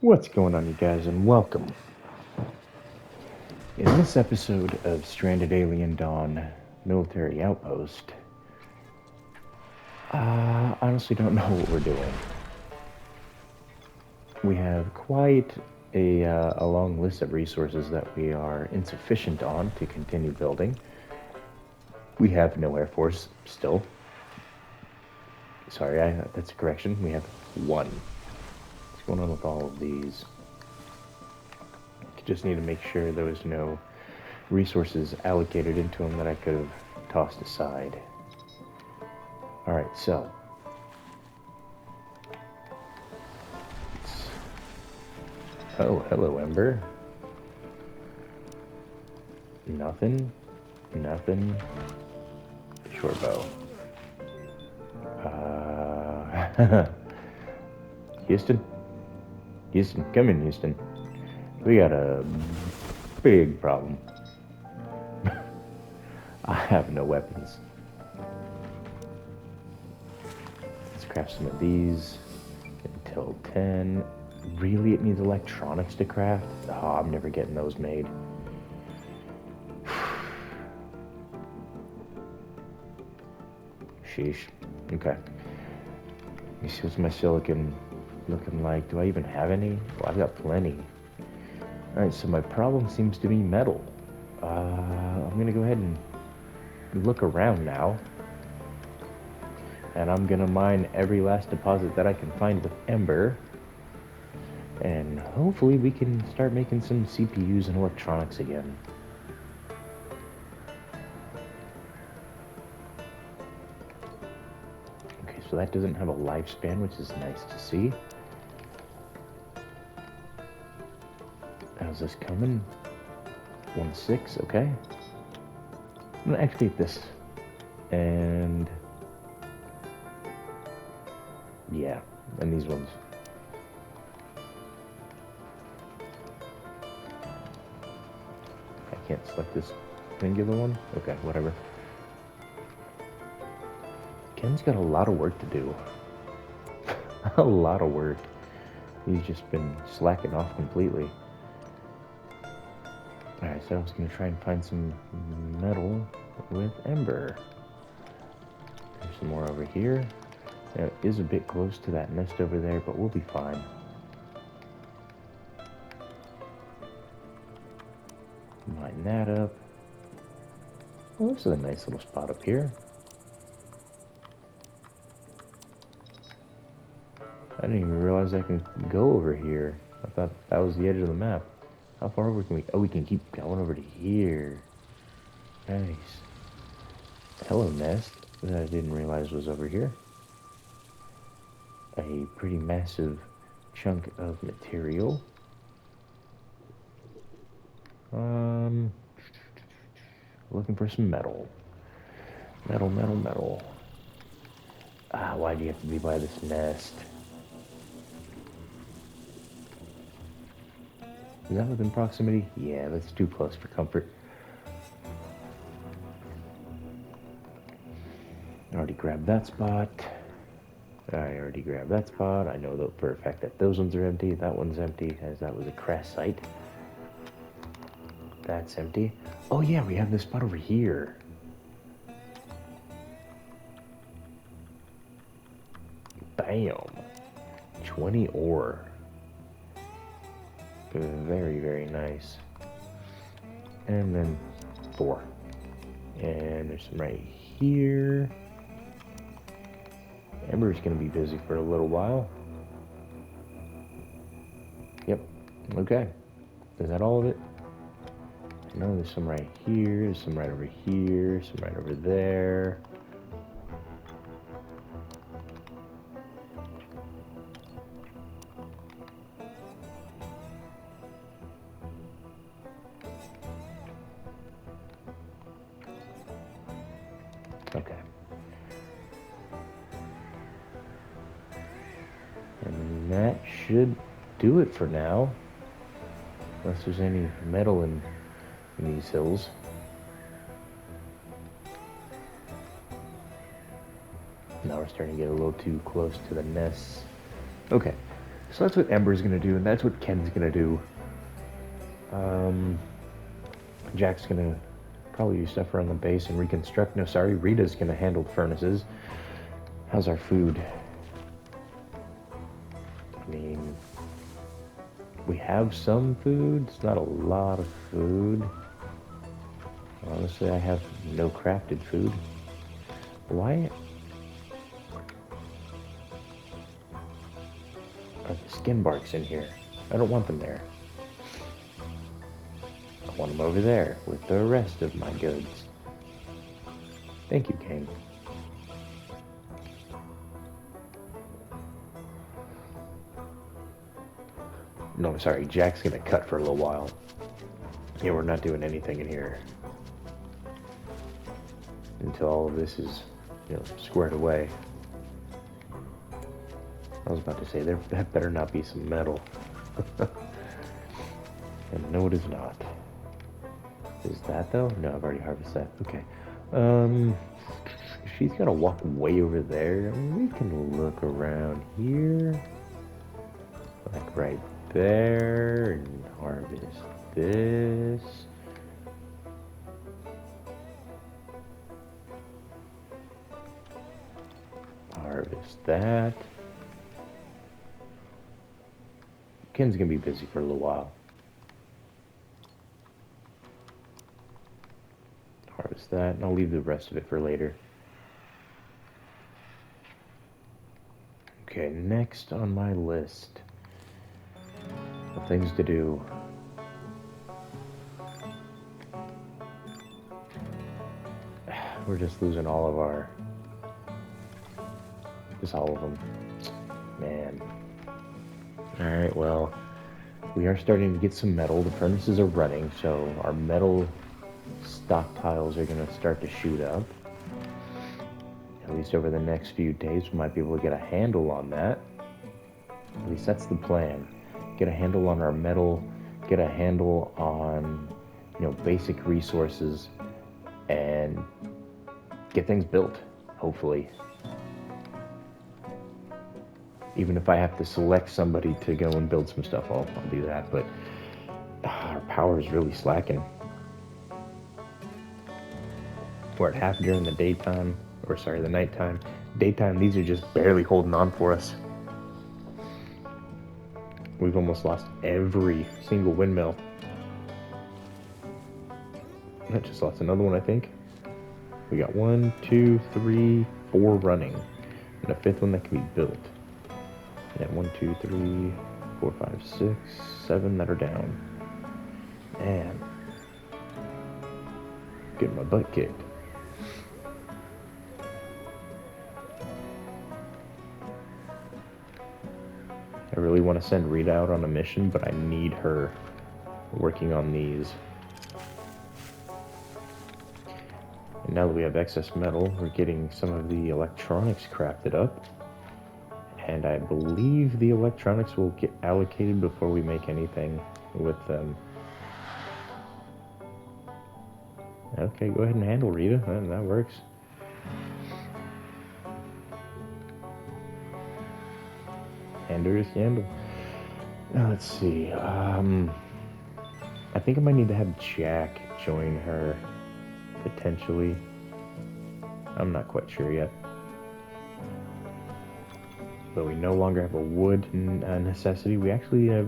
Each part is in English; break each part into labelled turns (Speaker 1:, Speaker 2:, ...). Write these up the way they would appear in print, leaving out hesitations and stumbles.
Speaker 1: What's going on, you guys, and welcome. In this episode of Stranded Alien Dawn Military Outpost, I honestly don't know what we're doing. We have quite a long list of resources that we are insufficient on to continue building. We have no Air Force still. Sorry, that's a correction. We have one. What's going on with all of these? Just need to make sure there was no resources allocated into them that I could have tossed aside. Alright, so oh, hello, Ember. Nothing. Nothing. Short bow. Houston? Houston, come in, Houston. We got a big problem. I have no weapons. Let's craft some of these until 10. Really, it needs electronics to craft? Oh, I'm never getting those made. Sheesh. Okay. Let me see what's my silicon looking like. Do I even have any? Well, I've got plenty. Alright, so my problem seems to be metal. I'm gonna go ahead and look around now. And I'm gonna mine every last deposit that I can find with Ember. And hopefully we can start making some CPUs and electronics again. Okay, so that doesn't have a lifespan, which is nice to see. How's this coming? 1.6, okay. I'm gonna activate this. And yeah, and these ones. I can't select this singular one? Okay, whatever. Ken's got a lot of work to do. A lot of work. He's just been slacking off completely. Alright, so I was going to try and find some metal with Ember. There's some more over here. Now, it is a bit close to that nest over there, but we'll be fine. Line that up. Well, this is a nice little spot up here. I didn't even realize I can go over here. I thought that was the edge of the map. How far over can we? Oh, we can keep going over to here. Nice. Hello, nest. That I didn't realize was over here. A pretty massive chunk of material. Looking for some metal. Metal. Ah, why do you have to be by this nest? Is that within proximity? Yeah, that's too close for comfort. I already grabbed that spot. I know though for a fact that those ones are empty. That one's empty, as that was a crash site. That's empty. Oh yeah, we have this spot over here. Bam. 20 ore. Very, very nice. And then 4. And there's some right here. Ember's gonna be busy for a little while. Yep. Okay. Is that all of it? No, there's some right here, there's some right over here, some right over there. Okay. And that should do it for now. Unless there's any metal in these hills. Now we're starting to get a little too close to the nests. Okay, So that's what Ember's gonna do, and that's what Ken's gonna do. Jack's gonna probably do stuff around the base and reconstruct. No, sorry, Rita's gonna handle the furnaces. How's our food? I mean, we have some food. It's not a lot of food. Honestly, I have no crafted food. Why are the skin barks in here? I don't want them there. I want them over there with the rest of my goods. Thank you, King. No, sorry, Jack's gonna cut for a little while. Yeah, we're not doing anything in here until all of this is, squared away. I was about to say, there better not be some metal. And no, it is not. Is that though? No, I've already harvested that. Okay. She's gonna walk way over there. We can look around here. Like right there. And harvest this. Harvest that. Ken's gonna be busy for a little while. Harvest that, and I'll leave the rest of it for later. Okay, next on my list of things to do. We're just losing all of our... Just all of them. Man. Alright, well, we are starting to get some metal. The furnaces are running, so our metal stockpiles are going to start to shoot up. At least over the next few days, we might be able to get a handle on that. At least that's the plan. Get a handle on our metal, get a handle on, basic resources, and get things built, hopefully. Even if I have to select somebody to go and build some stuff, I'll do that. But our power is really slacking. We're at half during the daytime, the nighttime. Daytime, these are just barely holding on for us. We've almost lost every single windmill. I just lost another one, I think. We got 1, 2, 3, 4 running, and a fifth one that can be built. Yeah, 1, 2, 3, 4, 5, 6, 7 that are down. Man, getting my butt kicked. I really want to send Rita out on a mission, but I need her working on these. And now that we have excess metal, we're getting some of the electronics crafted up. And I believe the electronics will get allocated before we make anything with them. Okay, go ahead and handle, Rita. That works. Handle. Now let's see. I think I might need to have Jack join her, potentially. I'm not quite sure yet. But we no longer have a wood necessity. We actually are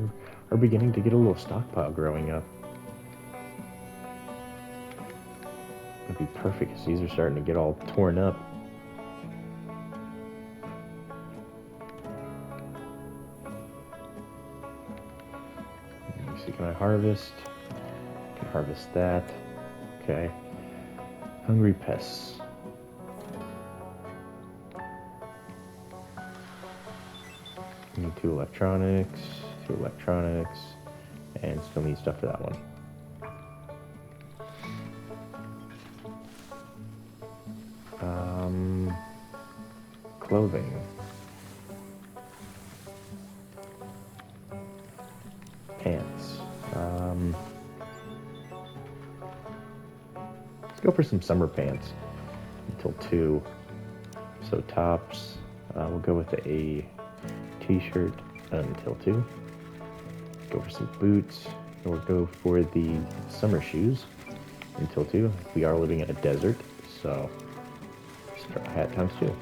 Speaker 1: beginning to get a little stockpile growing up. It'd be perfect because these are starting to get all torn up. Let me see, can I harvest? I can harvest that. Okay. Hungry pests. Need 2 electronics, and still need stuff for that one. Clothing. Pants. Let's go for some summer pants until 2. So tops, we'll go with a t-shirt, until 2. Go for some boots, or go for the summer shoes until 2. We are living in a desert, so straw hat times 2.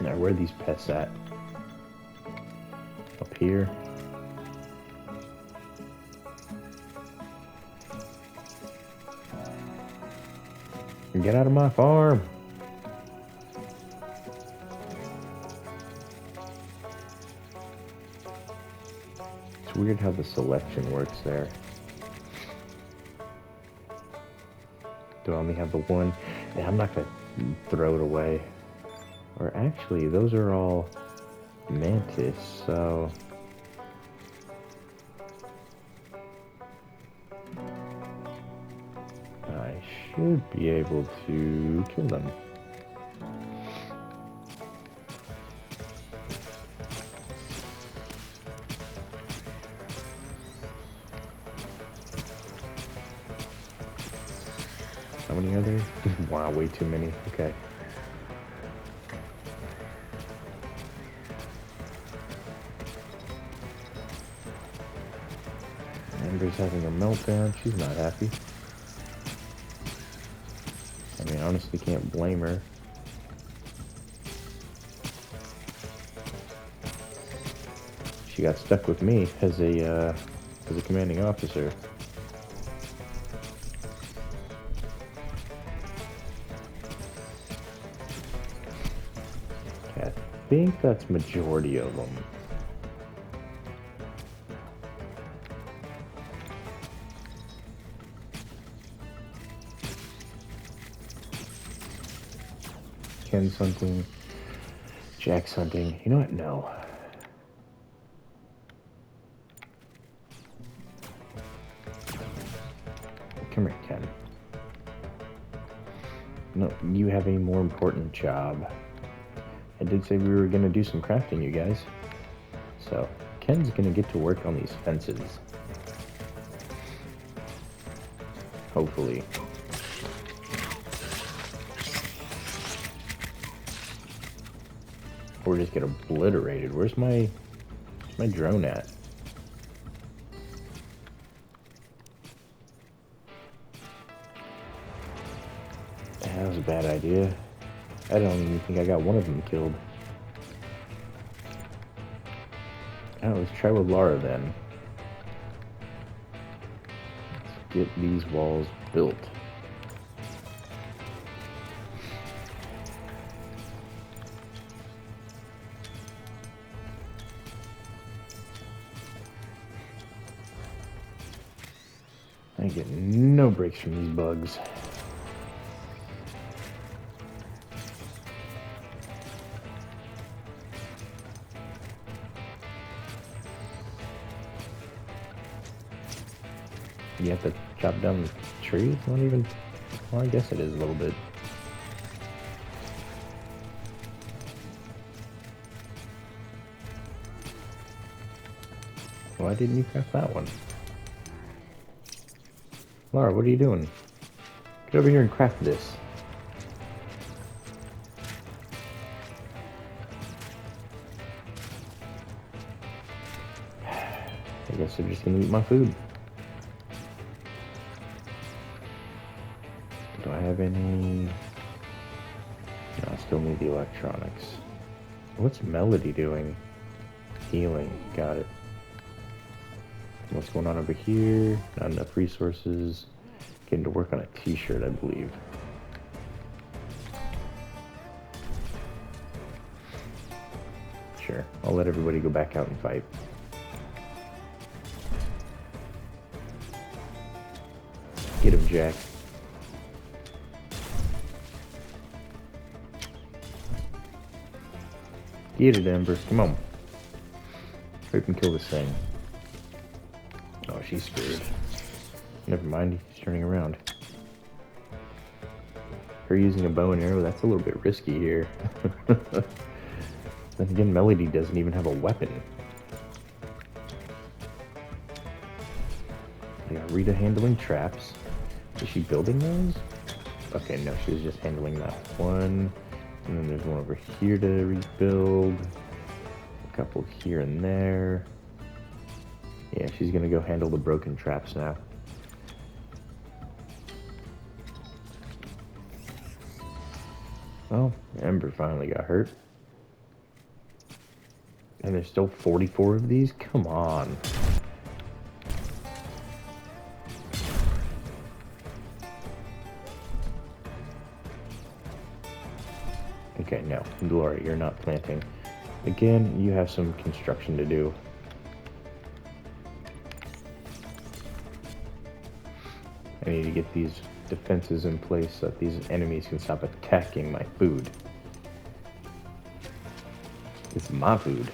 Speaker 1: Now, where are these pests at? Up here. Get out of my farm! It's weird how the selection works there. Do I only have the one? Yeah, I'm not gonna throw it away. Or actually, those are all mantis, so... I should be able to kill them. How many are there? Wow, way too many. Okay. Amber's having a meltdown. She's not happy. I mean, honestly, can't blame her. She got stuck with me as a commanding officer. I think that's majority of them. Ken's hunting. Jack's hunting. You know what? No. Come here, Ken. No, you have a more important job. I did say we were going to do some crafting, you guys. So, Ken's going to get to work on these fences. Hopefully. Or just get obliterated. Where's my drone at? That was a bad idea. I don't even think I got one of them killed. Oh, let's try with Laura then. Let's get these walls built. I get no breaks from these bugs. You have to chop down the trees? Not even... Well, I guess it is a little bit. Why didn't you craft that one? Laura, what are you doing? Get over here and craft this. I guess they're just gonna eat my food. Do I have any? No, I still need the electronics. What's Melody doing? Healing. Got it. What's going on over here? Not enough resources. Getting to work on a t-shirt, I believe. Sure. I'll let everybody go back out and fight. Get him, Jack. Get it, Ember. Come on. We can kill this thing. Oh, she's screwed. Never mind, he's turning around. Her using a bow and arrow, that's a little bit risky here. Then again, Melody doesn't even have a weapon. I got Rita handling traps. Is she building those? Okay, no, she was just handling that one. And then there's one over here to rebuild. A couple here and there. Yeah, she's gonna go handle the broken traps now. Oh, Ember finally got hurt. And there's still 44 of these? Come on. Okay, no. Glory, you're not planting. Again, you have some construction to do. I need to get these defenses in place so that these enemies can stop attacking my food. It's my food.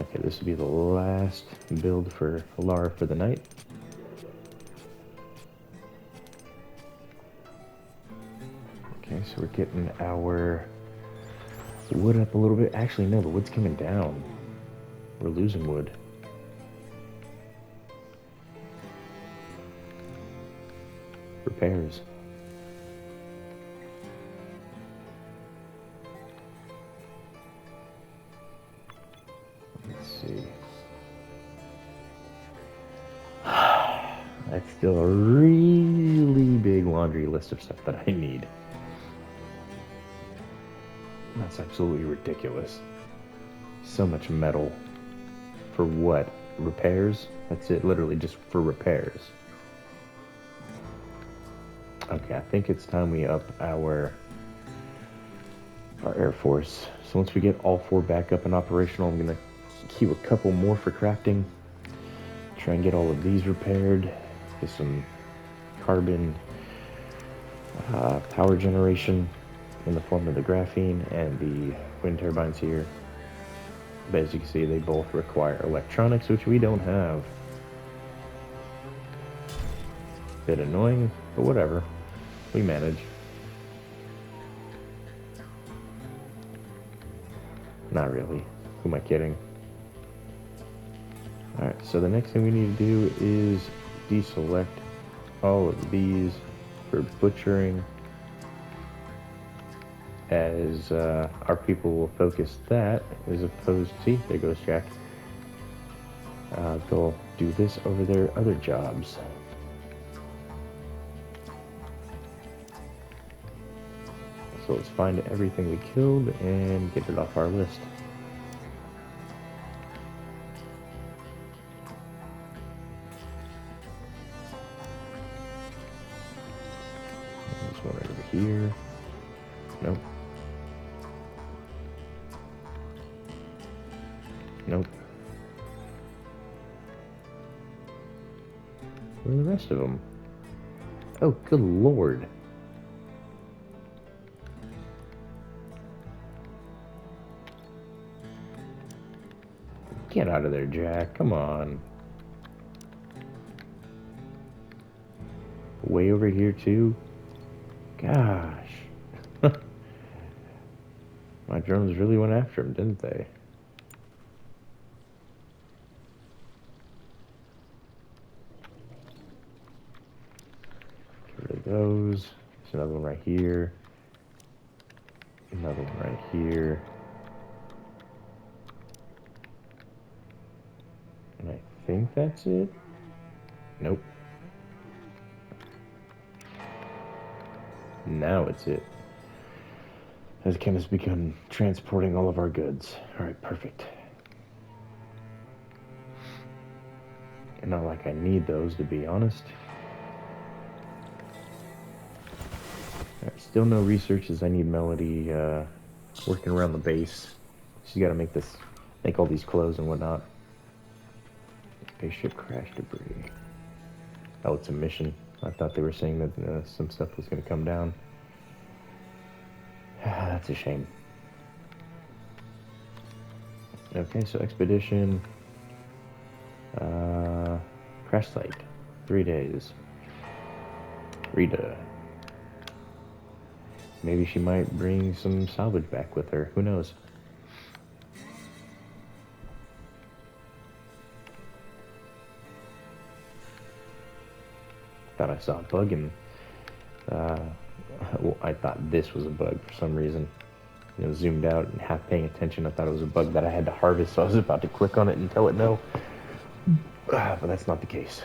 Speaker 1: Okay, this will be the last build for Lara for the night. Okay, so we're getting our wood up a little bit. Actually, no, the wood's coming down. We're losing wood. Repairs. Let's see. That's still a really big laundry list of stuff that I need. That's absolutely ridiculous. So much metal. For what? Repairs? That's it, literally just for repairs. Okay, I think it's time we up our Air Force. So once we get all 4 back up and operational, I'm gonna keep a couple more for crafting. Try and get all of these repaired. Get some carbon power generation in the form of the graphene and the wind turbines here. But as you can see, they both require electronics, which we don't have. Bit annoying, but whatever. We manage. Not really. Who am I kidding? Alright, so the next thing we need to do is deselect all of these for butchering, as our people will focus that as opposed to, see, there goes Jack. They'll do this over their other jobs. So let's find everything we killed and get it off our list. There's one right over here. Nope. Nope. Where are the rest of them? Oh, good lord. Get out of there, Jack. Come on. Way over here, too? Gosh. My drones really went after him, didn't they? Get rid of those. There's another one right here. Another one right here. And I think that's it. Nope. Now it's it. As Ken has begun transporting all of our goods. Alright, perfect. And not like I need those, to be honest. Alright, still no research, as I need Melody working around the base. She's got to make all these clothes and whatnot. Spaceship crash debris. Oh, it's a mission. I thought they were saying that some stuff was going to come down. That's a shame. Okay, so expedition. Crash site. 3 days. Rita. Maybe she might bring some salvage back with her. Who knows? Thought I saw a bug in... well, I thought this was a bug for some reason. You know, zoomed out and half paying attention, I thought it was a bug that I had to harvest, so I was about to click on it and tell it no. But that's not the case.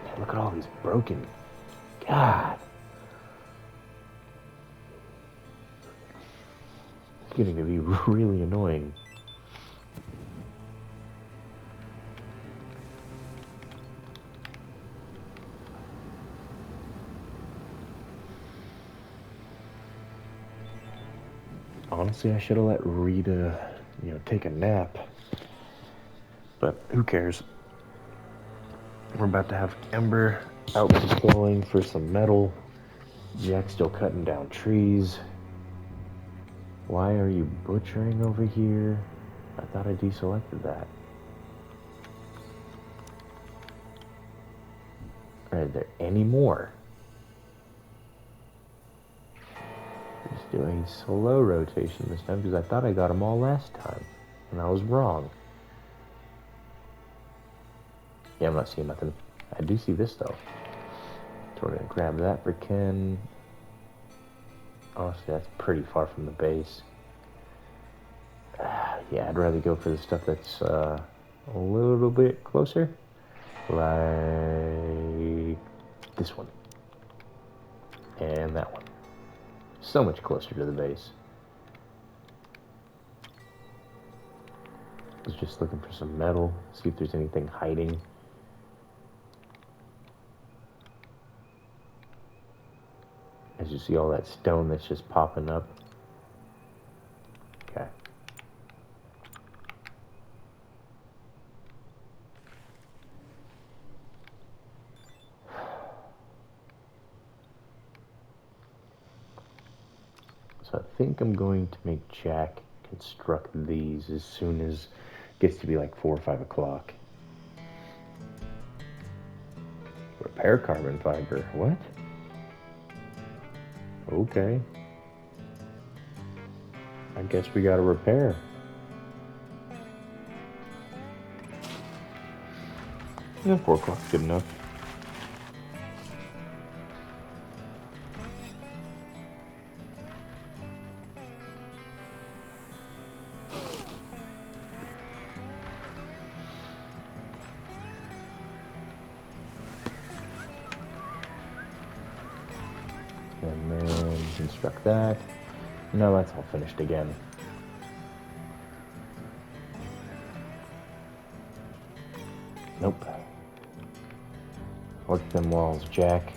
Speaker 1: Man, look at all these broken... God. It's getting to be really annoying. Honestly, I should have let Rita, take a nap. But who cares? We're about to have Ember out patrolling for some metal. Jack's still cutting down trees. Why are you butchering over here? I thought I deselected that. Are there any more? Just doing slow rotation this time because I thought I got them all last time. And I was wrong. Yeah, I'm not seeing nothing. I do see this though. So we're gonna grab that for Ken. Honestly, that's pretty far from the base. Yeah, I'd rather go for the stuff that's a little bit closer. Like this one. And that one. So much closer to the base. I was just looking for some metal, see if there's anything hiding. As you see all that stone that's just popping up. Okay. So I think I'm going to make Jack construct these as soon as it gets to be like 4 or 5 o'clock. Repair carbon fiber. What? Okay. I guess we gotta repair. Yeah, 4 o'clock's good enough. And then construct that. No, that's all finished again. Nope. Work them walls, Jack.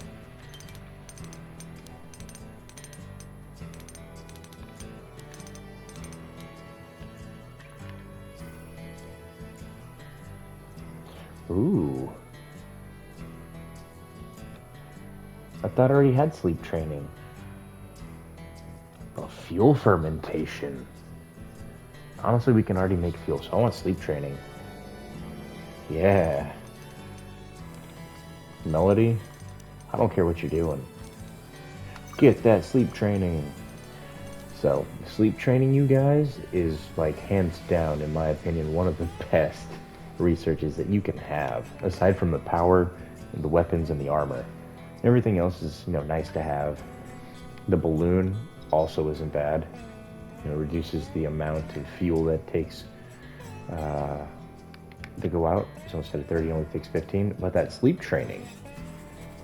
Speaker 1: Ooh. I thought I already had sleep training. Oh, fuel fermentation. Honestly, we can already make fuel, so I want sleep training. Yeah. Melody, I don't care what you're doing. Get that sleep training. So, sleep training, you guys, is like hands down, in my opinion, one of the best researches that you can have, aside from the power and the weapons and the armor. Everything else is, nice to have. The balloon also isn't bad. Reduces the amount of fuel that takes to go out. So instead of 30, it only takes 15. But that sleep training,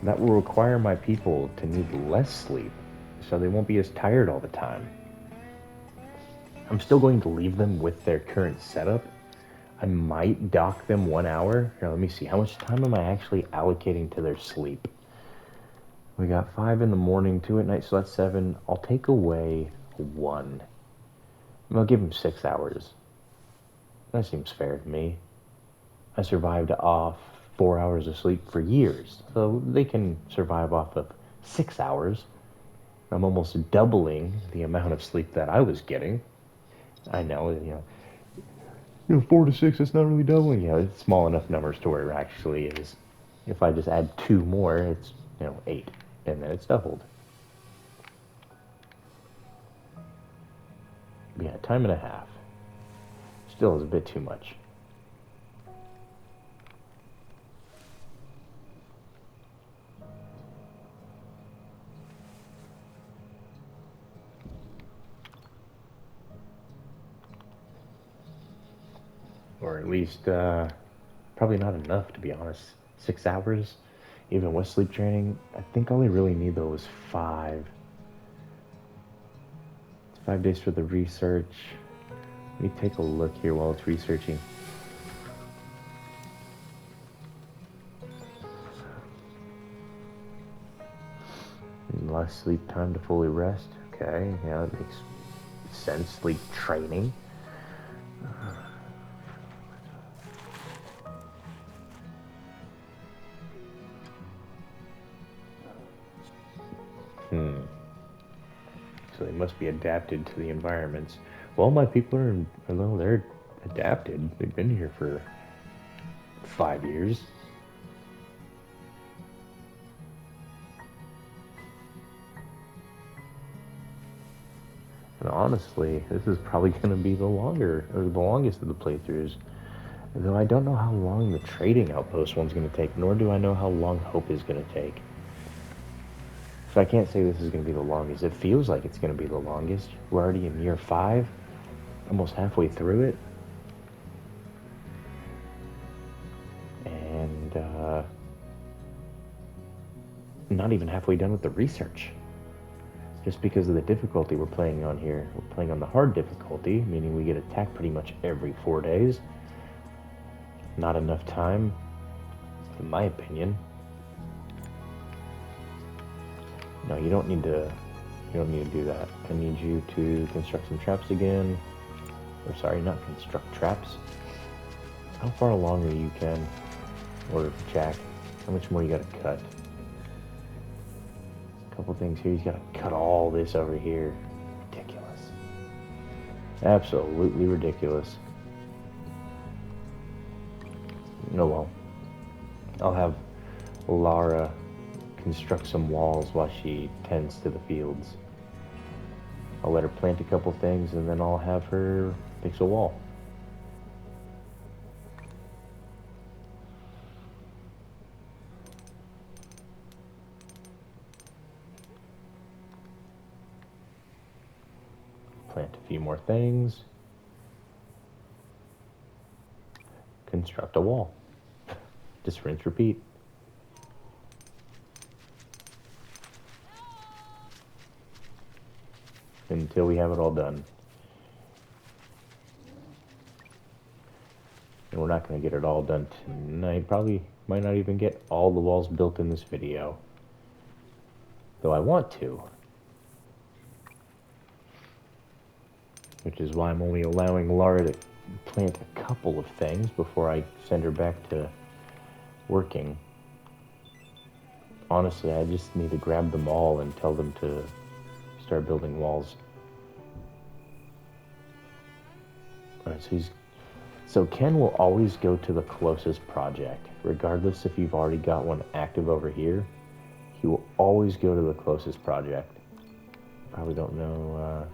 Speaker 1: that will require my people to need less sleep, so they won't be as tired all the time. I'm still going to leave them with their current setup. I might dock them 1 hour. Here, let me see. How much time am I actually allocating to their sleep? We got 5 in the morning, 2 at night, so that's 7. I'll take away 1. I'll give them 6 hours. That seems fair to me. I survived off 4 hours of sleep for years, so they can survive off of 6 hours. I'm almost doubling the amount of sleep that I was getting. I know, 4 to 6, it's not really doubling. It's small enough numbers to where it actually is. If I just add 2 more, it's, 8, and then it's doubled. Yeah, time and a half. Still is a bit too much. Or at least, probably not enough, to be honest. 6 hours, even with sleep training. I think all I really need, though, is 5. It's 5 days for the research. Let me take a look here while it's researching. Less sleep time to fully rest. Okay, yeah, that makes sense. Sleep training. So they must be adapted to the environments. Well, my people are, well, they're adapted. They've been here for 5 years. And honestly, this is probably going to be the longest of the playthroughs. Though I don't know how long the trading outpost one's going to take, nor do I know how long Hope is going to take. So I can't say this is going to be the longest. It feels like it's going to be the longest. We're already in year 5, almost halfway through it. And not even halfway done with the research. Just because of the difficulty we're playing on here. We're playing on the hard difficulty, meaning we get attacked pretty much every 4 days. Not enough time, in my opinion. No, you don't need to do that. I need you to construct some traps again. Or sorry, not construct traps. How far along are you, Ken? Or Jack? How much more you gotta cut? A couple things here. He's gotta cut all this over here. Ridiculous. Absolutely ridiculous. Oh well. I'll have Lara construct some walls while she tends to the fields. I'll let her plant a couple things and then I'll have her fix a wall. Plant a few more things. Construct a wall. Just rinse, repeat. Until we have it all done. And we're not going to get it all done tonight. Probably might not even get all the walls built in this video. Though I want to. Which is why I'm only allowing Lara to plant a couple of things before I send her back to working. Honestly, I just need to grab them all and tell them to start building walls. Alright, so Ken will always go to the closest project. Regardless if you've already got one active over here, he will always go to the closest project. Probably don't know,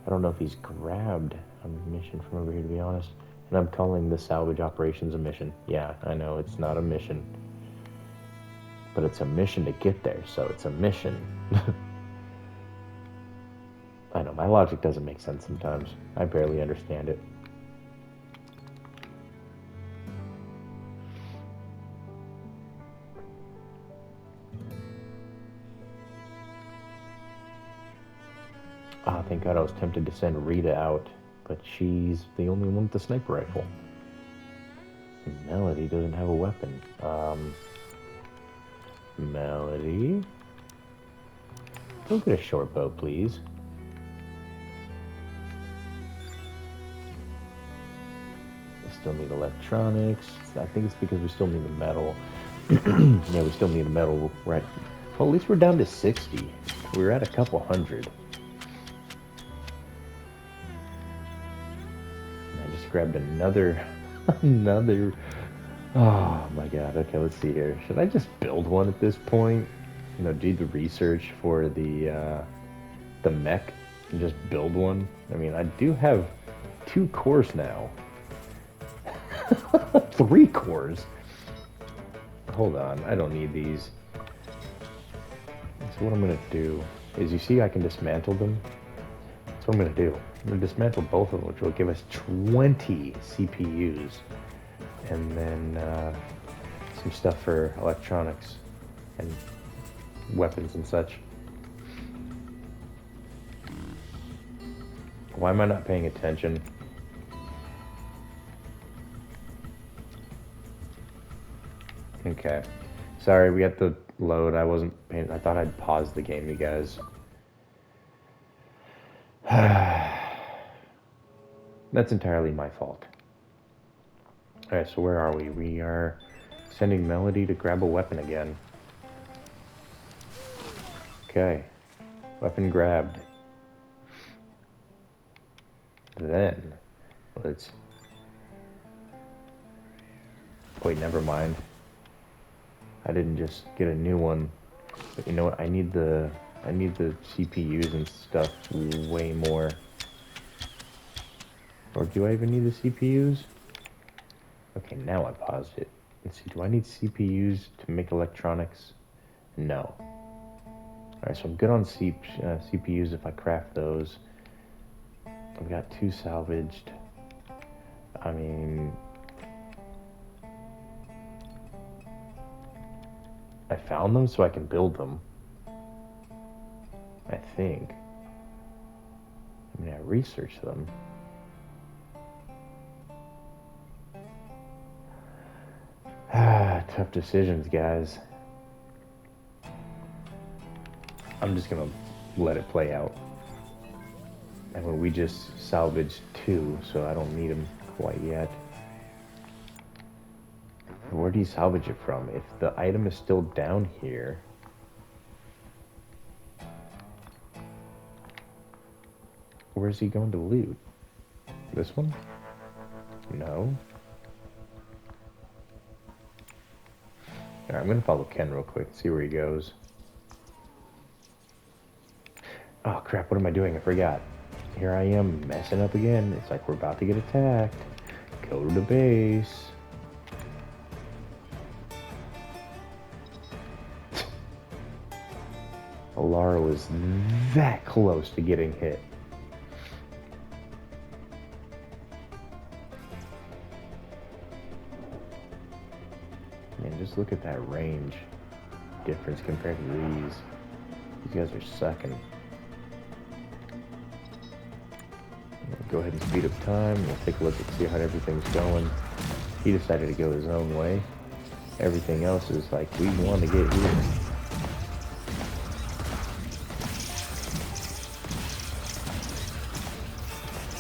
Speaker 1: I don't know if he's grabbed a mission from over here, to be honest. And I'm calling the salvage operations a mission. Yeah, I know, it's not a mission. But it's a mission to get there, so it's a mission. I know, my logic doesn't make sense sometimes. I barely understand it. Ah, thank God I was tempted to send Rita out, but she's the only one with the sniper rifle. Melody doesn't have a weapon. Melody? Go get a short bow, please. We still need electronics. I think it's because we still need the metal. Yeah, we still need the metal, right? Well, at least we're down to 60. We were at a couple hundred. I just grabbed another... Oh my god, okay, let's see here. Should I just build one at this point? You know, do the research for the mech and just build one? I mean, I do have 2 cores now. 3 cores. Hold on, I don't need these. So what I'm gonna do is, you see I can dismantle them? That's what I'm gonna do. I'm going to dismantle both of them, which will give us 20 CPUs. And then some stuff for electronics and weapons and such. Why am I not paying attention? Okay. Sorry, we had to load. I wasn't paying. I thought I'd pause the game, you guys. That's entirely my fault. Alright, so where are we? We are sending Melody to grab a weapon again. Okay. Weapon grabbed. Then, let's... Wait, never mind. I didn't just get a new one. But you know what? I need the CPUs and stuff way more. Or do I even need the CPUs? Okay, now I paused it. Let's see, do I need CPUs to make electronics? No. Alright, so I'm good on CPUs if I craft those. I've got 2 salvaged. I mean... I found them so I can build them. I think. I mean, I researched them. Tough decisions, guys. I'm just gonna let it play out. And when we just salvaged 2, so I don't need them quite yet. Where do you salvage it from? If the item is still down here... Where's he going to loot? This one? No. Alright, I'm gonna follow Ken real quick, see where he goes. Oh crap, what am I doing? I forgot. Here I am, messing up again. It's like we're about to get attacked. Go to the base. Alara was that close to getting hit. Man, just look at that range difference compared to these. These guys are sucking. Go ahead and speed up time. We'll take a look and see how everything's going. He decided to go his own way. Everything else is like, we want to get here.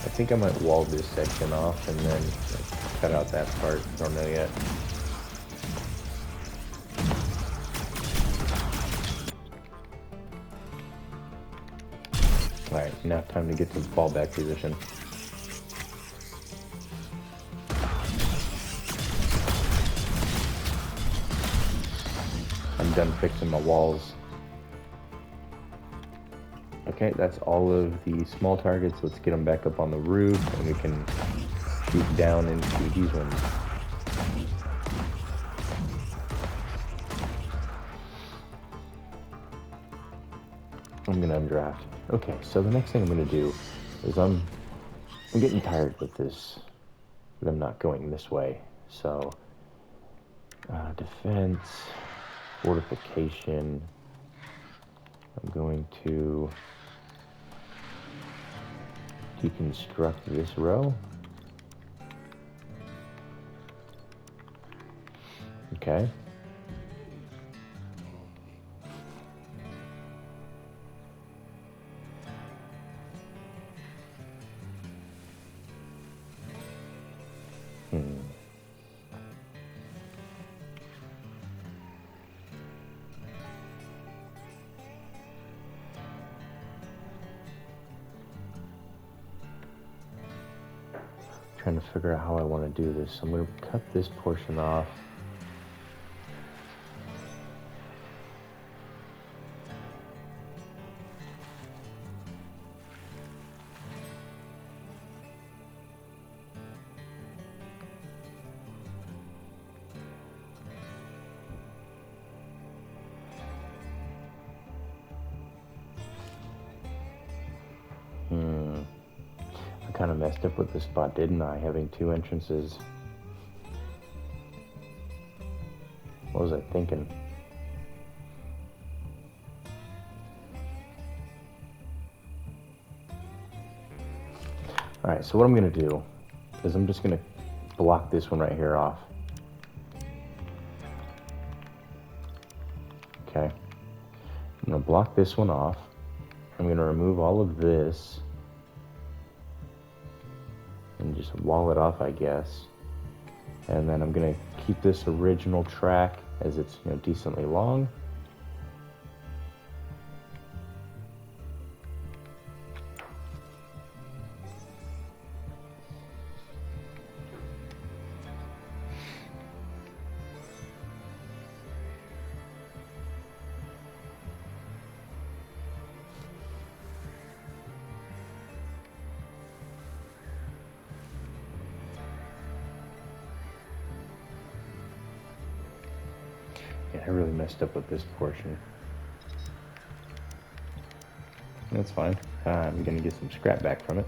Speaker 1: I think I might wall this section off and then cut out that part. Don't know yet. Alright, now time to get to the fallback position. I'm done fixing my walls. Okay, that's all of the small targets. Let's get them back up on the roof and we can shoot down into these ones. I'm gonna undraft. Okay, so the next thing I'm gonna do is I'm getting tired with this, them not going this way. So, defense, fortification. I'm going to deconstruct this row. Okay. Trying to figure out how I want to do this. I'm going to cut this portion off. kind of messed up with this spot, didn't I? Having two entrances. What was I thinking? Alright, so what I'm going to do is I'm just going to block this one right here off. Okay. I'm going to block this one off. I'm going to remove all of this and just wall it off, I guess. And then I'm going to keep this original track as it's, decently long. Yeah, I really messed up with this portion. That's fine. I'm going to get some scrap back from it.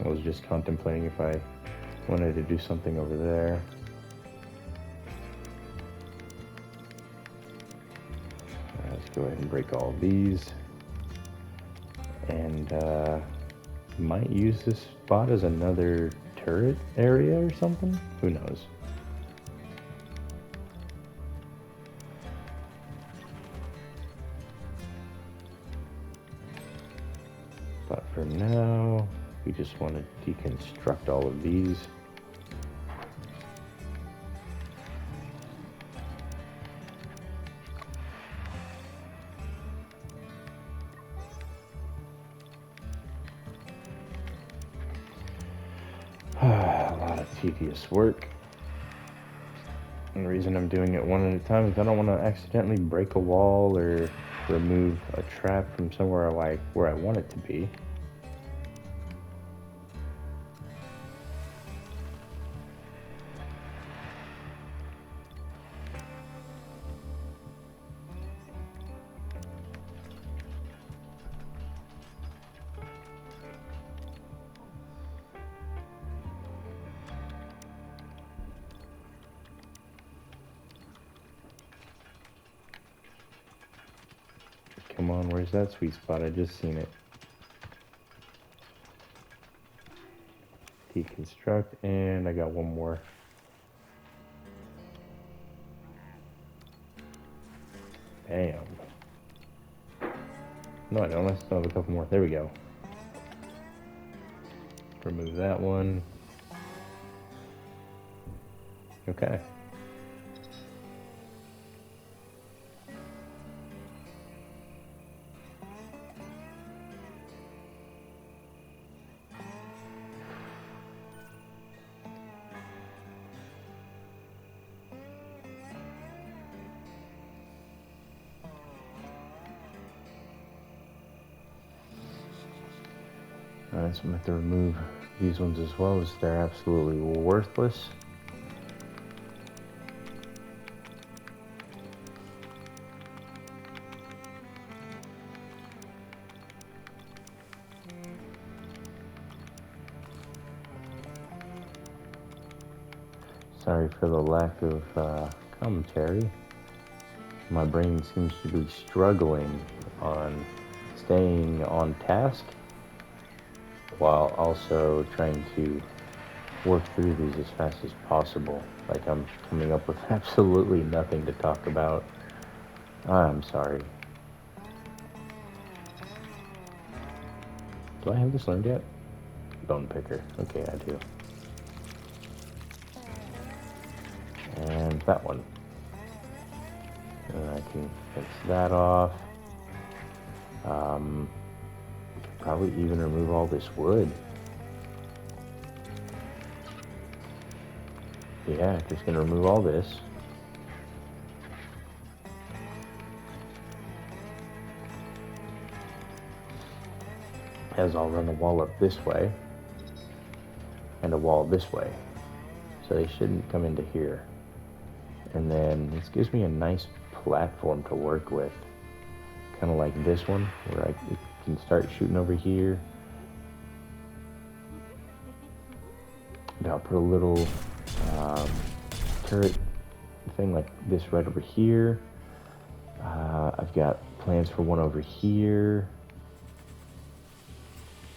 Speaker 1: I was just contemplating if I wanted to do something over there. Let's go ahead and break all of these. And might use this spot as another turret area or something. Who knows? But for now, we just want to deconstruct all of these. A lot of tedious work. And the reason I'm doing it one at a time is I don't want to accidentally break a wall or remove a trap from somewhere where I want it to be. Come on, where's that sweet spot? I just seen it. Deconstruct, and I got one more. Bam. No, I don't. I still have a couple more. There we go. Remove that one. Okay. Alright, so I'm going to have to remove these ones as well, as they're absolutely worthless. Sorry for the lack of commentary. My brain seems to be struggling on staying on task while also trying to work through these as fast as possible. Like I'm coming up with absolutely nothing to talk about. I'm sorry. Do I have this learned yet? Bone picker. Okay, I do. And that one. And I can fix that off. Probably even remove all this wood. Yeah, just gonna remove all this. as I'll run a wall up this way and a wall this way. So they shouldn't come into here. And then this gives me a nice platform to work with. Kind of like this one, where I can start shooting over here. And I'll put a little turret thing like this right over here. I've got plans for one over here.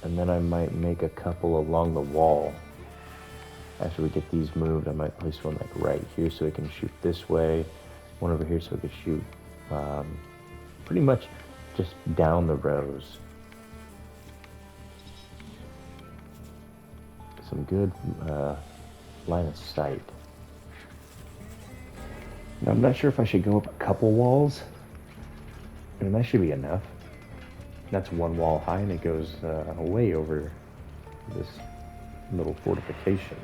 Speaker 1: And then I might make a couple along the wall. After we get these moved, I might place one like right here so we can shoot this way. One over here so we can shoot pretty much just down the rows. Some good line of sight. Now, I'm not sure if I should go up a couple walls. And that should be enough. That's one wall high, and it goes way over this little fortification.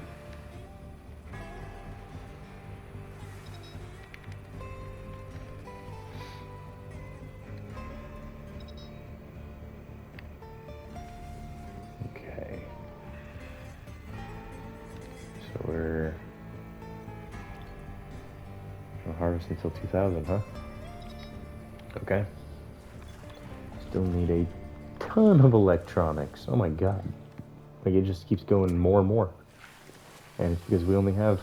Speaker 1: Okay. So we're gonna harvest until 2000, huh? Okay. Still need a ton of electronics. Oh my god. Like, it just keeps going more and more. And it's because we only have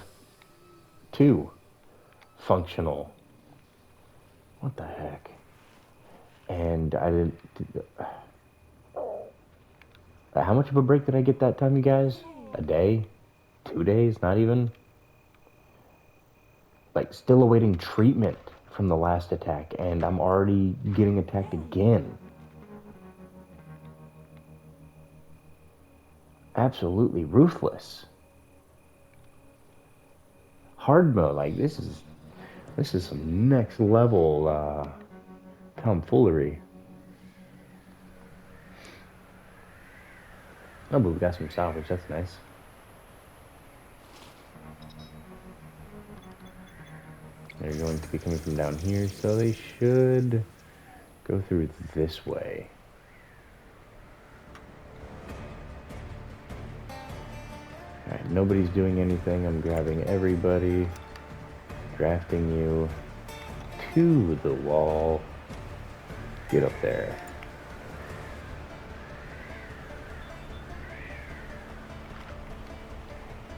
Speaker 1: 2 functional. What the heck? And I didn't... How much of a break did I get that time, you guys? A day? 2 days? Not even? Like, still awaiting treatment from the last attack, and I'm already getting attacked again. Absolutely ruthless. Hard mode, like, this is some next level tomfoolery. Oh, but we got some salvage, that's nice. They're going to be coming from down here, so they should go through this way. Alright, nobody's doing anything. I'm grabbing everybody, drafting you to the wall. Get up there.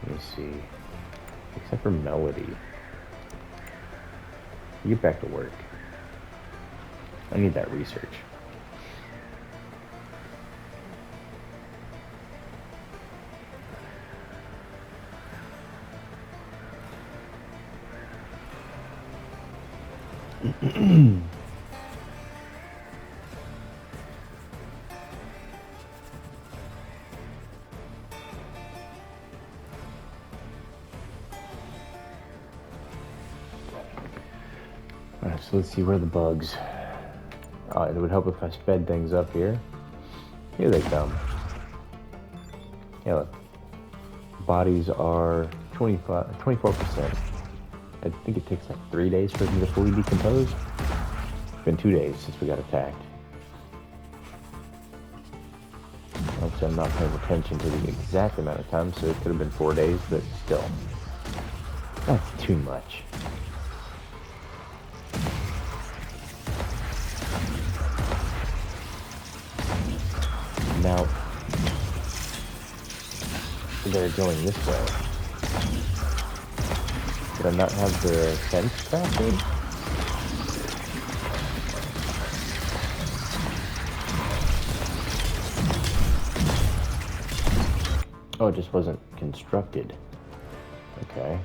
Speaker 1: Let me see. Except for Melody. Get back to work. I need that research. Alright, so let's see where the bugs. It would help if I sped things up here. Here they come. Yeah, look. Bodies are 24%. I think it takes like 3 days for them to fully decompose. It's been 2 days since we got attacked. Obviously, I'm not paying attention to the exact amount of time, so it could have been 4 days, but still. That's too much. Now, they're going this way. Did I not have the sense crafted? Oh, it just wasn't constructed. Okay.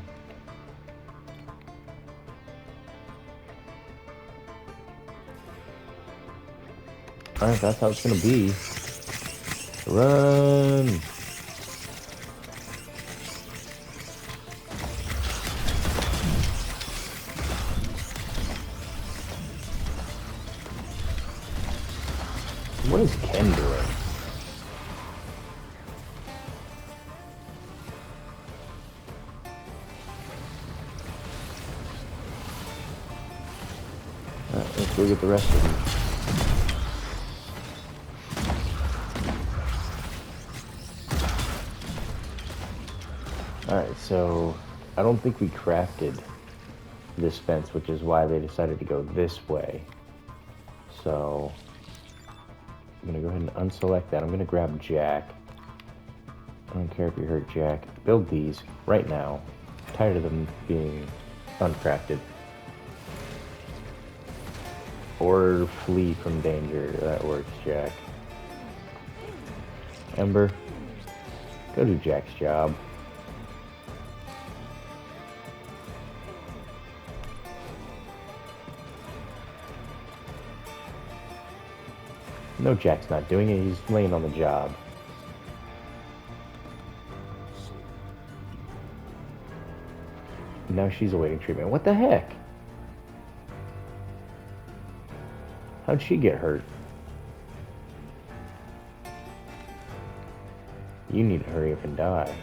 Speaker 1: Alright, that's how it's gonna be. Run! What is Ken doing? Alright, let's go get the rest of them. So I don't think we crafted this fence, which is why they decided to go this way. So I'm gonna go ahead and unselect that. I'm gonna grab Jack. I don't care if you hurt Jack. Build these right now. I'm tired of them being uncrafted. Or flee from danger. That works, Jack. Ember, go do Jack's job. No, Jack's not doing it. He's laying on the job. Now she's awaiting treatment. What the heck? How'd she get hurt? You need to hurry up and die.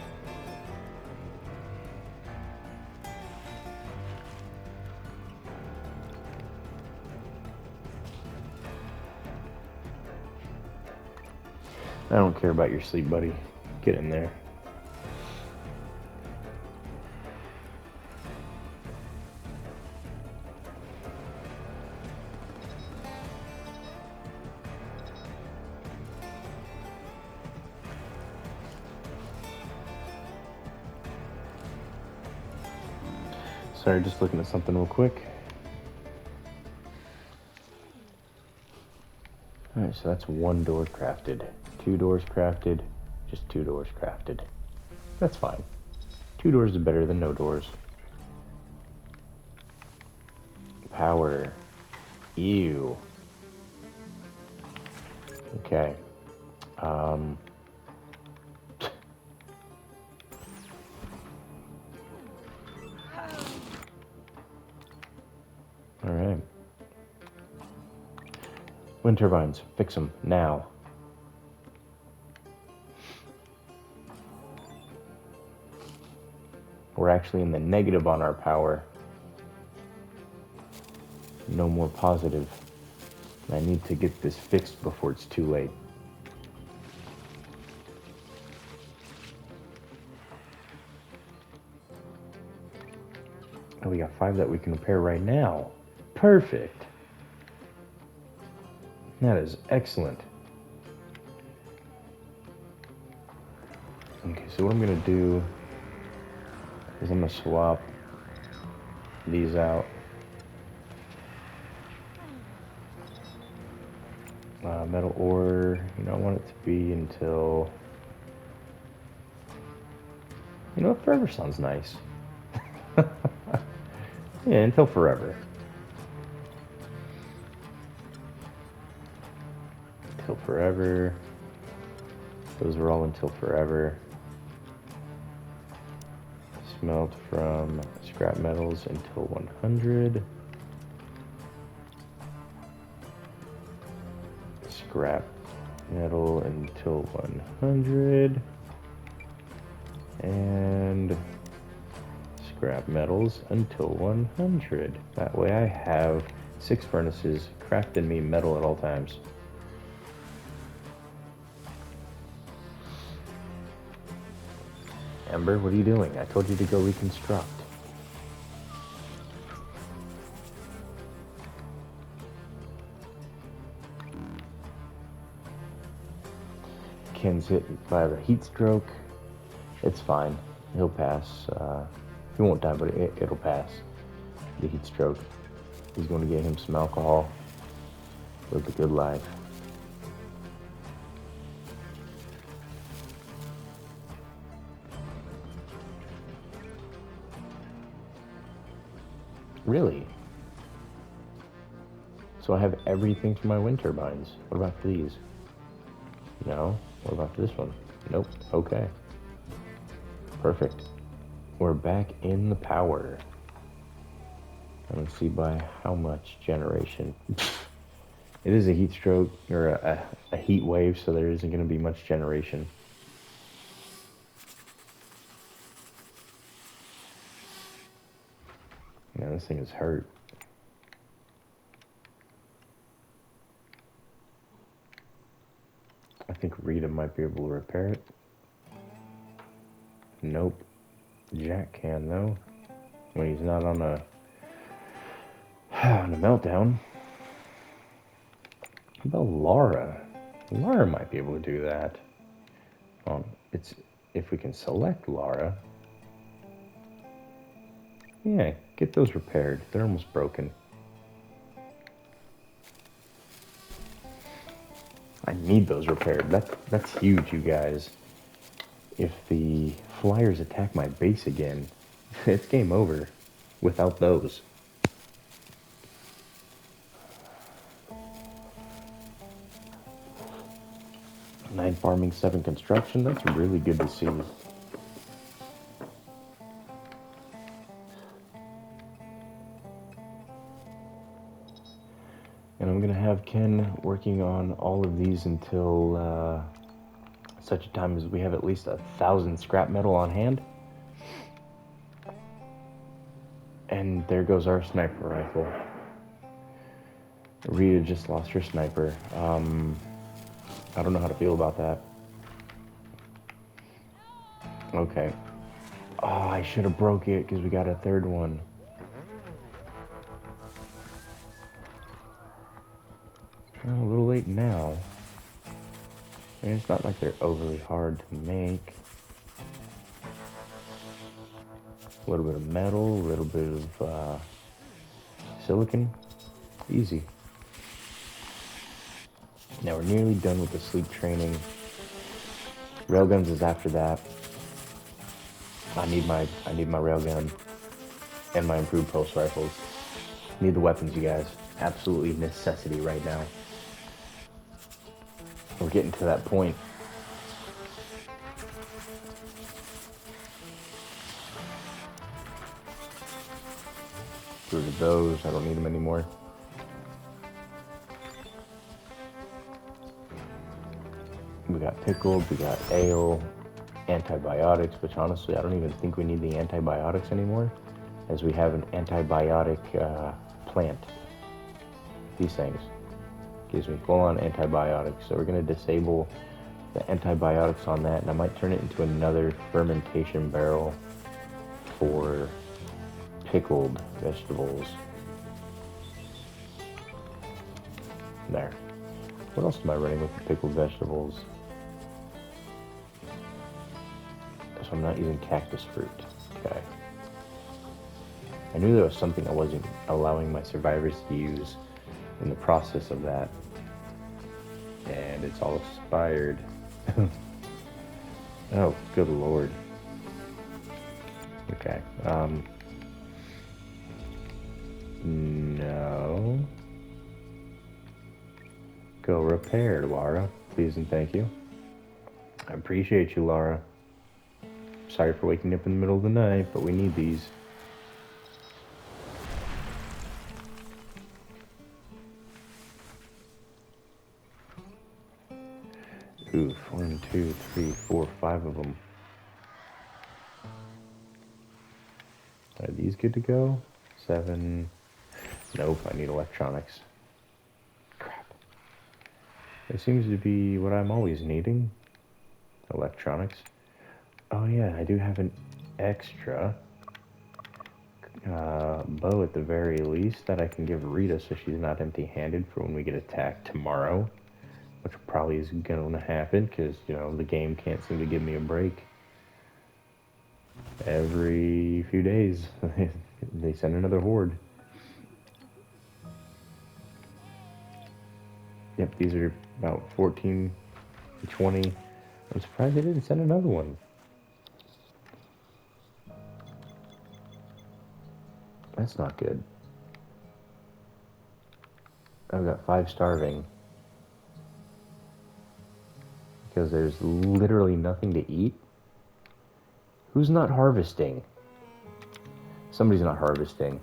Speaker 1: I don't care about your sleep, buddy. Get in there. Sorry, just looking at something real quick. Alright, so that's one door crafted. 2 doors crafted. Just 2 doors crafted. That's fine. 2 doors is better than no doors. Power. Ew. Okay. Alright. Wind turbines. Fix them now. We're actually in the negative on our power. No more positive. I need to get this fixed before it's too late. Oh, we got 5 that we can repair right now. Perfect. That is excellent. Okay, so what I'm gonna do is I'm gonna swap these out. Metal ore, you know, I want it to be until, you know, forever sounds nice. Yeah, until forever. Until forever. Those are all until forever. Smelt from scrap metals until 100. Scrap metal until 100. And scrap metals until 100. That way I have 6 furnaces crafting me metal at all times. Ember, what are you doing? I told you to go reconstruct. Ken's hit by the heat stroke. It's fine. He'll pass. He won't die, but it'll pass. The heat stroke. He's going to get him some alcohol. Live a good life. Really? So I have everything for my wind turbines. What about these? No. What about this one? Nope. Okay. Perfect. We're back in the power. Let's see by how much generation. It is a heat stroke, or a heat wave, so there isn't going to be much generation. Yeah, this thing is hurt. I think Rita might be able to repair it. Nope. Jack can, though. When he's not on a, on a meltdown. How about Laura? Laura might be able to do that. It's if we can select Laura. Yeah, get those repaired. They're almost broken. I need those repaired. That's huge, you guys. If the Flyers attack my base again, it's game over without those. 9 farming, 7 construction. That's really good to see. And I'm going to have Ken working on all of these until such a time as we have at least 1,000 scrap metal on hand. And there goes our sniper rifle. Rita just lost her sniper. I don't know how to feel about that. Okay. Oh, I should have broke it because we got a third one. Well, a little late now. I mean, it's not like they're overly hard to make. A little bit of metal, a little bit of silicon. Easy. Now we're nearly done with the sleep training. Railguns is after that. I need my railgun and my improved pulse rifles. Need the weapons, you guys. Absolutely necessity right now. We're getting to that point. Get rid of those. I don't need them anymore. We got pickled. We got ale. Antibiotics, which honestly I don't even think we need the antibiotics anymore, as we have an antibiotic plant. These things gives me full-on antibiotics, so we're going to disable the antibiotics on that, and I might turn it into another fermentation barrel for pickled vegetables. There. What else am I running with the pickled vegetables? So I'm not using cactus fruit. Okay. I knew there was something I wasn't allowing my survivors to use in the process of that. And it's all expired. Oh, good lord. Okay. No. Go repair, Laura. Please and thank you. I appreciate you, Laura. Sorry for waking up in the middle of the night, but we need these. Ooh, 1, 2, 3, 4, 5 of them. Are these good to go? 7. Nope, I need electronics. Crap. It seems to be what I'm always needing. Electronics. Oh yeah, I do have an extra bow at the very least that I can give Rita so she's not empty-handed for when we get attacked tomorrow, which probably is going to happen because, you know, the game can't seem to give me a break. Every few days, they send another horde. Yep, these are about 14 to 20. I'm surprised they didn't send another one. That's not good. I've got 5 starving. Because there's literally nothing to eat. Who's not harvesting? Somebody's not harvesting.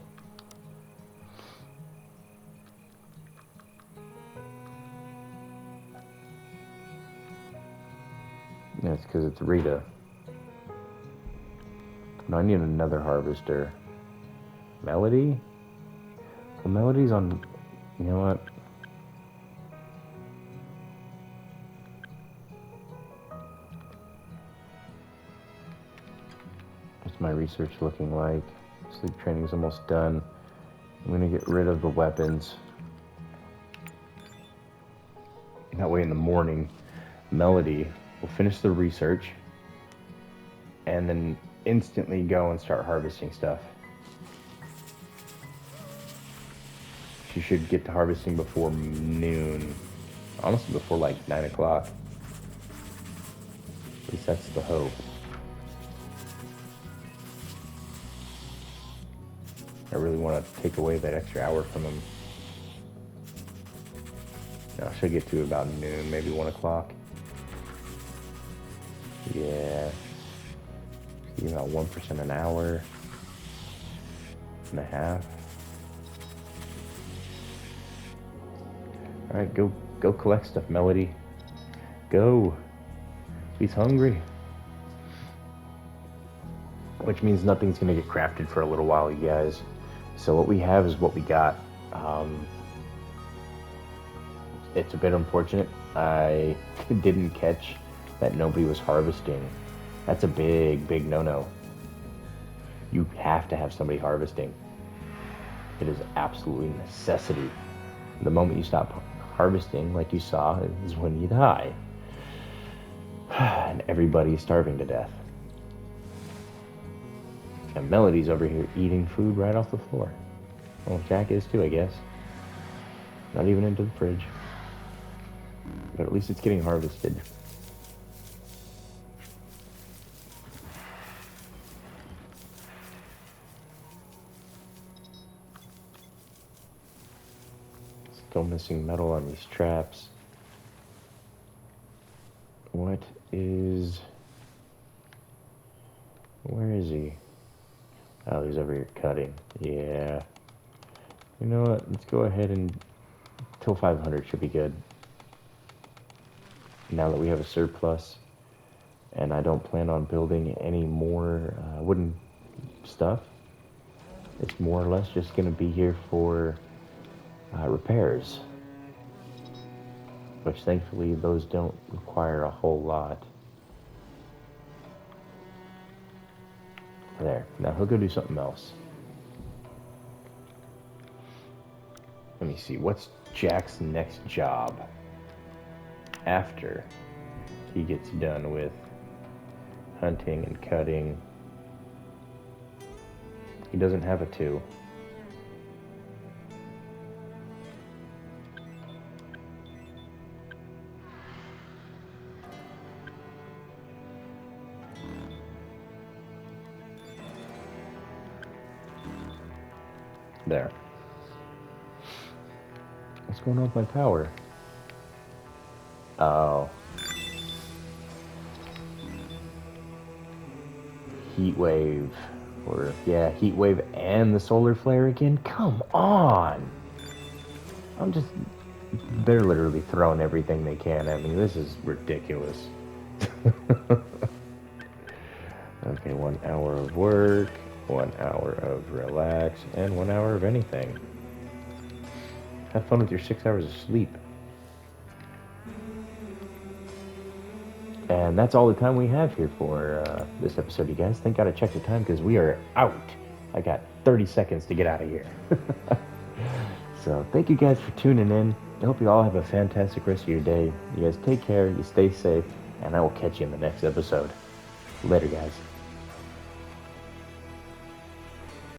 Speaker 1: That's because it's Rita. No, I need another harvester. Melody? Well, Melody's on... You know what? It's my research looking like? Sleep training is almost done. I'm gonna get rid of the weapons. That way in the morning, Melody will finish the research and then instantly go and start harvesting stuff. She should get to harvesting before noon. Honestly, before like 9 o'clock. At least that's the hope. I really want to take away that extra hour from him. No, I should get to about noon, maybe 1 o'clock. Yeah. About 1% an hour and a half. All right, go collect stuff, Melody. Go. He's hungry. Which means nothing's gonna get crafted for a little while, you guys. So what we have is what we got. It's a bit unfortunate. I didn't catch that nobody was harvesting. That's a big no-no. You have to have somebody harvesting. It is absolutely a necessity. The moment you stop harvesting, like you saw, is when you die. And everybody's starving to death. And Melody's over here eating food right off the floor. Well, Jack is too, I guess. Not even into the fridge. But at least it's getting harvested. Still missing metal on these traps. What is... Where is he? Oh, he's over here cutting. Yeah. You know what? Let's go ahead and... Till 500 should be good. Now that we have a surplus. And I don't plan on building any more wooden stuff. It's more or less just going to be here for repairs. Which thankfully those don't require a whole lot. There. Now he'll go do something else. Let me see. What's Jack's next job? After he gets done with hunting and cutting. He doesn't have a 2. There. What's going on with my power? Oh. Heat wave. Or, yeah, heat wave and the solar flare again? Come on! They're literally throwing everything they can at me. This is ridiculous. Okay, 1 hour of work, 1 hour of relax, and 1 hour of anything. Have fun with your 6 hours of sleep. And that's all the time we have here for this episode, you guys. Thank God I checked the time because we are out. I got 30 seconds to get out of here. So thank you guys for tuning in. I hope you all have a fantastic rest of your day. You guys take care, you stay safe, and I will catch you in the next episode. Later, guys.